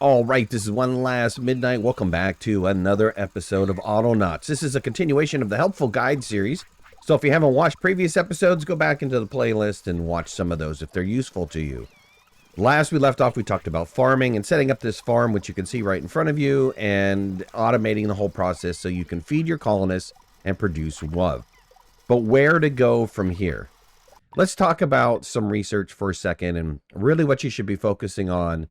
All right, this is One Last Midnight. Welcome back to another episode of Autonauts. This is a continuation of the Helpful Guide series. So if you haven't watched previous episodes, go back into the playlist and watch some of those if they're useful to you. Last we left off, we talked about farming and setting up this farm, which you can see right in front of you, and automating the whole process so you can feed your colonists and produce love. But where to go from here? Let's talk about some research for a second and really what you should be focusing on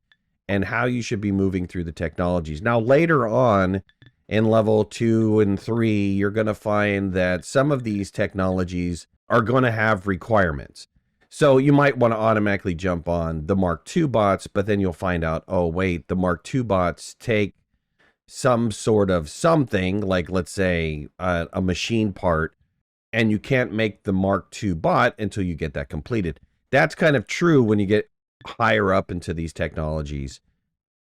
and how you should be moving through the technologies. Now, later on in level 2 and 3, you're going to find that some of these technologies are going to have requirements. So you might want to automatically jump on the Mark II bots, but then you'll find out, oh, wait, the Mark II bots take some sort of something, like let's say a machine part, and you can't make the Mark II bot until you get that completed. That's kind of true when you get higher up into these technologies,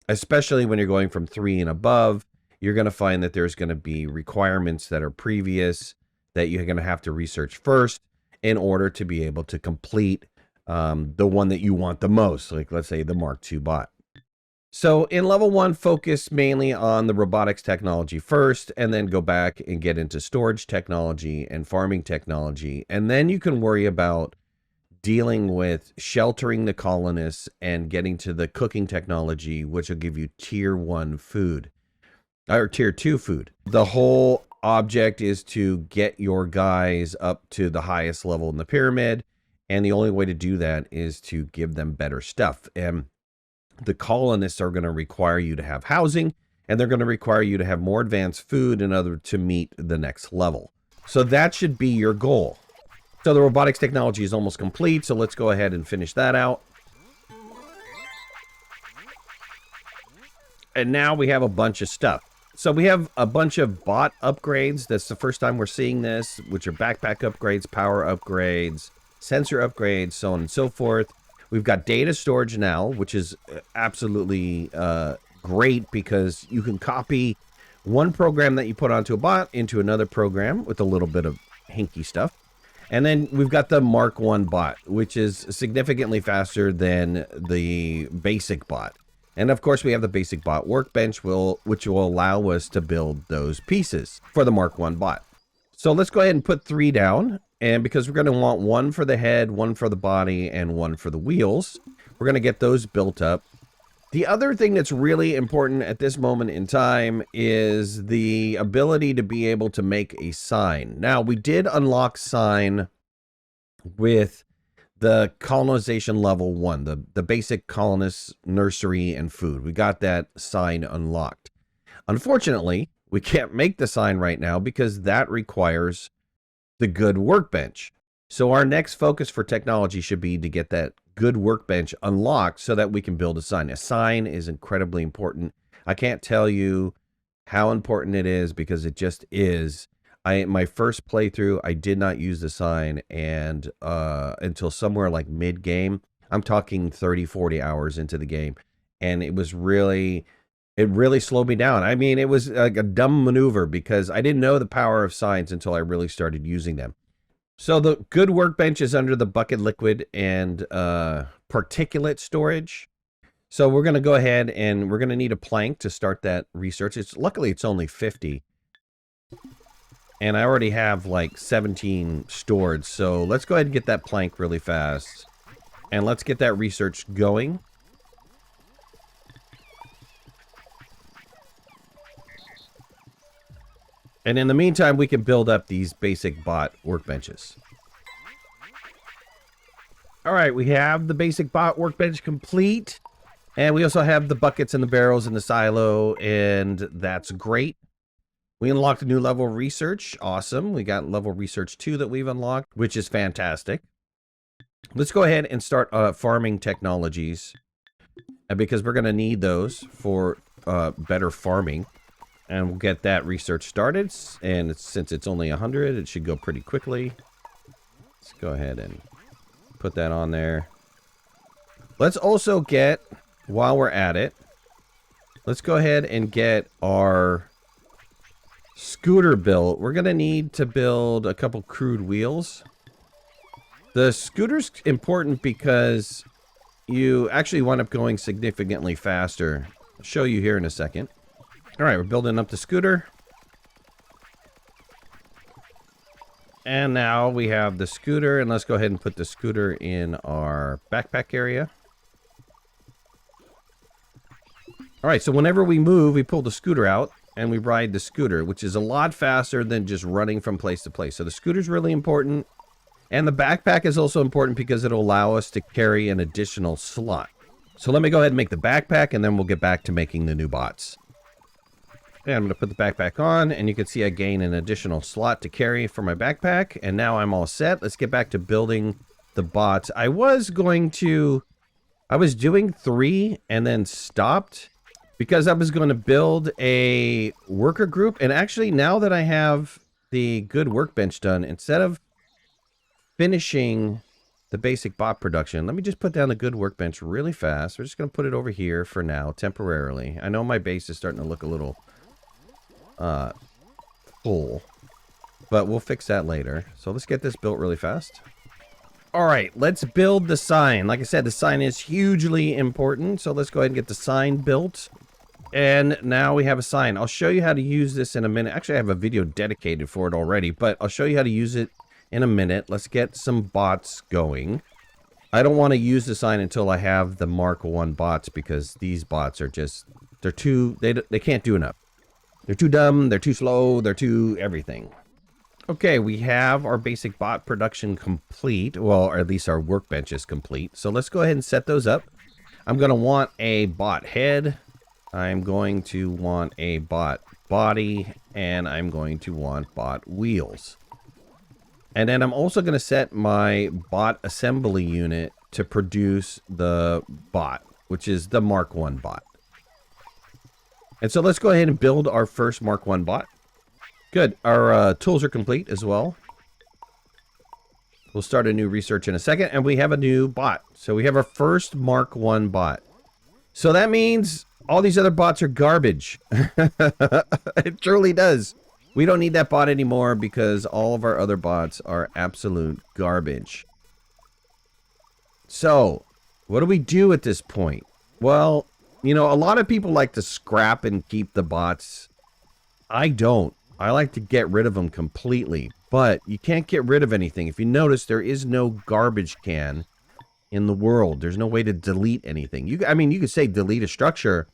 especially when you're going from 3 and above. You're going to find that there's going to be requirements that are previous that you're going to have to research first in order to be able to complete the one that you want the most, like let's say the Mark II bot. So in level 1, focus mainly on the robotics technology first, and then go back and get into storage technology and farming technology. And then you can worry about dealing with sheltering the colonists and getting to the cooking technology, which will give you tier 1 food or tier 2 food. The whole object is to get your guys up to the highest level in the pyramid. And the only way to do that is to give them better stuff. And the colonists are going to require you to have housing, and they're going to require you to have more advanced food in order to meet the next level. So that should be your goal. So the robotics technology is almost complete, so let's go ahead and finish that out. And now we have a bunch of stuff. So we have a bunch of bot upgrades. That's the first time we're seeing this, which are backpack upgrades, power upgrades, sensor upgrades, so on and so forth. We've got data storage now, which is absolutely great because you can copy one program that you put onto a bot into another program with a little bit of hinky stuff. And then we've got the Mark I bot, which is significantly faster than the basic bot. And of course, we have the basic bot workbench, which will allow us to build those pieces for the Mark I bot. So let's go ahead and put 3 down. And because we're going to want 1 for the head, 1 for the body, and 1 for the wheels, we're going to get those built up. The other thing that's really important at this moment in time is the ability to be able to make a sign. Now, we did unlock sign with the colonization level 1, the basic colonist nursery and food. We got that sign unlocked. Unfortunately, we can't make the sign right now because that requires the good workbench. So our next focus for technology should be to get that good workbench unlocked so that we can build a sign. A sign is incredibly important. I can't tell you how important it is because it just is. My first playthrough, I did not use the sign and until somewhere like mid-game. I'm talking 30, 40 hours into the game. And it really slowed me down. I mean, it was like a dumb maneuver because I didn't know the power of signs until I really started using them. So the good workbench is under the bucket liquid and particulate storage. So we're going to go ahead and we're going to need a plank to start that research. Luckily, it's only 50. And I already have like 17 stored. So let's go ahead and get that plank really fast. And let's get that research going. And in the meantime, we can build up these basic bot workbenches. All right, we have the basic bot workbench complete. And we also have the buckets and the barrels in the silo, and that's great. We unlocked a new level of research. Awesome. We got level research 2 that we've unlocked, which is fantastic. Let's go ahead and start farming technologies because we're going to need those for better farming. And we'll get that research started. And since it's only 100, it should go pretty quickly. Let's go ahead and put that on there. Let's also get, while we're at it, let's go ahead and get our scooter built. We're going to need to build a couple crude wheels. The scooter's important because you actually wind up going significantly faster I'll show you here in a second. All right, we're building up the scooter. And now we have the scooter, and let's go ahead and put the scooter in our backpack area. All right, so whenever we move, we pull the scooter out and we ride the scooter, which is a lot faster than just running from place to place. So the scooter's really important. And the backpack is also important because it'll allow us to carry an additional slot. So let me go ahead and make the backpack, and then we'll get back to making the new bots. And I'm going to put the backpack on, and you can see I gain an additional slot to carry for my backpack. And now I'm all set. Let's get back to building the bots. I was doing 3 and then stopped because I was going to build a worker group. And actually, now that I have the good workbench done, instead of finishing the basic bot production, let me just put down the good workbench really fast. We're just going to put it over here for now, temporarily. I know my base is starting to look a little full, but we'll fix that later. So let's get this built really fast. All right, let's build the sign. Like I said, the sign is hugely important. So let's go ahead and get the sign built. And now we have a sign. I'll show you how to use this in a minute. Actually, I have a video dedicated for it already, but I'll show you how to use it in a minute. Let's get some bots going. I don't want to use the sign until I have the Mark 1 bots, because these bots are just, they can't do enough. They're too dumb, they're too slow, they're too everything. Okay, we have our basic bot production complete. Well, or at least our workbench is complete. So let's go ahead and set those up. I'm going to want a bot head. I'm going to want a bot body. And I'm going to want bot wheels. And then I'm also going to set my bot assembly unit to produce the bot, which is the Mark 1 bot. And so let's go ahead and build our first Mark 1 bot. Good. Our tools are complete as well. We'll start a new research in a second, and we have a new bot. So we have our first Mark 1 bot. So that means all these other bots are garbage. It truly does. We don't need that bot anymore because all of our other bots are absolute garbage. So, what do we do at this point? Well, you know, a lot of people like to scrap and keep the bots. I don't. I like to get rid of them completely. But you can't get rid of anything. If you notice, there is no garbage can in the world. There's no way to delete anything. I mean, you could say delete a structure,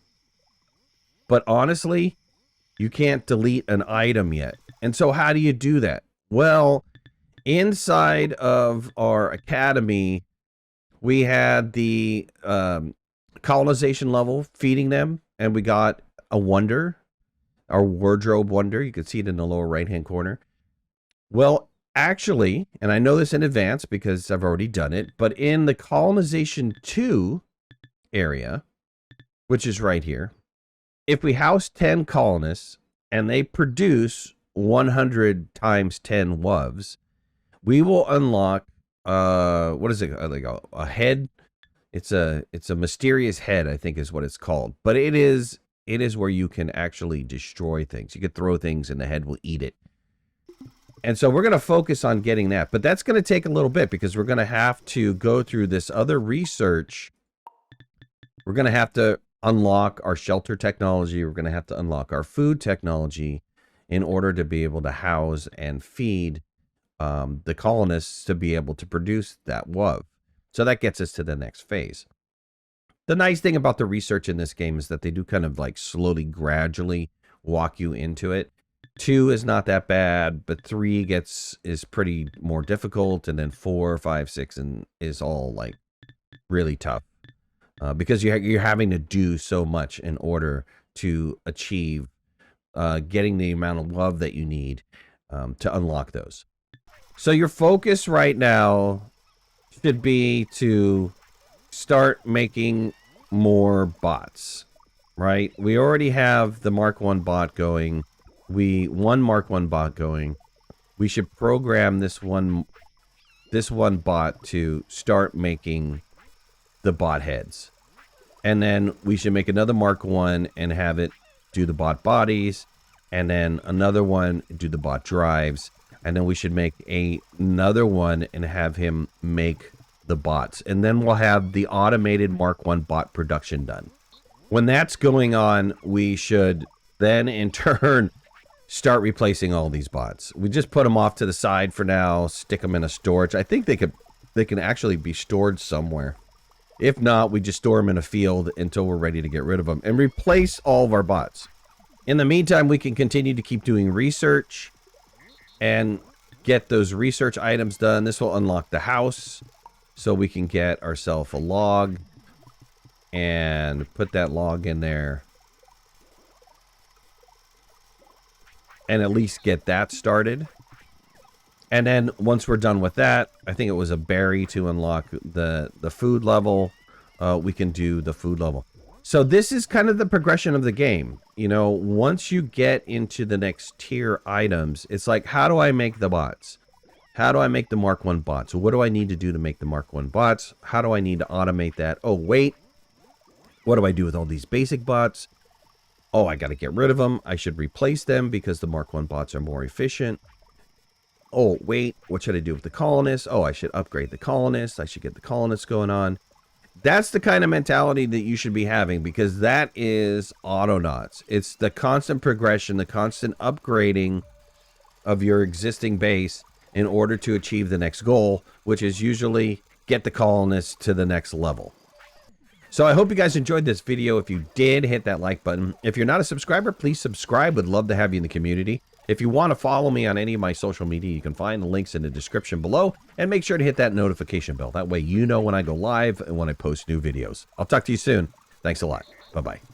but honestly, you can't delete an item yet. And so how do you do that? Well, inside of our academy, we had the colonization level, feeding them, and we got a wonder, our wardrobe wonder. You can see it in the lower right-hand corner. Well, actually, and I know this in advance because I've already done it, but in the colonization 2 area, which is right here, if we house 10 colonists and they produce 100 times 10 WUVs, we will unlock, what is it? Like a head. It's a mysterious head, I think is what it's called. But it is where you can actually destroy things. You could throw things and the head will eat it. And so we're going to focus on getting that. But that's going to take a little bit because we're going to have to go through this other research. We're going to have to unlock our shelter technology. We're going to have to unlock our food technology in order to be able to house and feed the colonists to be able to produce that WUV. So that gets us to the next phase. The nice thing about the research in this game is that they do kind of like slowly, gradually walk you into it. 2 is not that bad, but 3 is pretty more difficult, and then 4, 5, 6 is all like really tough because you're having to do so much in order to achieve getting the amount of love that you need to unlock those. So your focus right now should be to start making more bots, right? We already have the Mark 1 bot going. One Mark 1 bot going. We should program this one bot to start making the bot heads. And then we should make another Mark 1 and have it do the bot bodies, and then another one do the bot drives, and then we should make another one and have him make the bots. And then we'll have the automated Mark 1 bot production done. When that's going on, we should then in turn start replacing all these bots. We just put them off to the side for now, stick them in a storage. I think they can actually be stored somewhere. If not, we just store them in a field until we're ready to get rid of them and replace all of our bots. In the meantime, we can continue to keep doing research and get those research items done. This will unlock the house so we can get ourselves a log and put that log in there and at least get that started. And then once we're done with that, I think it was a berry to unlock the food level. We can do the food level. So this is kind of the progression of the game. You know, once you get into the next tier items, it's like, how do I make the bots? How do I make the Mark 1 bots? What do I need to do to make the Mark 1 bots? How do I need to automate that? Oh, wait. What do I do with all these basic bots? Oh, I got to get rid of them. I should replace them because the Mark 1 bots are more efficient. Oh, wait. What should I do with the colonists? Oh, I should upgrade the colonists. I should get the colonists going on. That's the kind of mentality that you should be having, because that is Autonauts. It's the constant progression, the constant upgrading of your existing base in order to achieve the next goal, which is usually get the colonists to the next level. So I hope you guys enjoyed this video. If you did, hit that like button. If you're not a subscriber, please subscribe. Would love to have you in the community. If you want to follow me on any of my social media, you can find the links in the description below, and make sure to hit that notification bell. That way you know when I go live and when I post new videos. I'll talk to you soon. Thanks a lot. Bye-bye.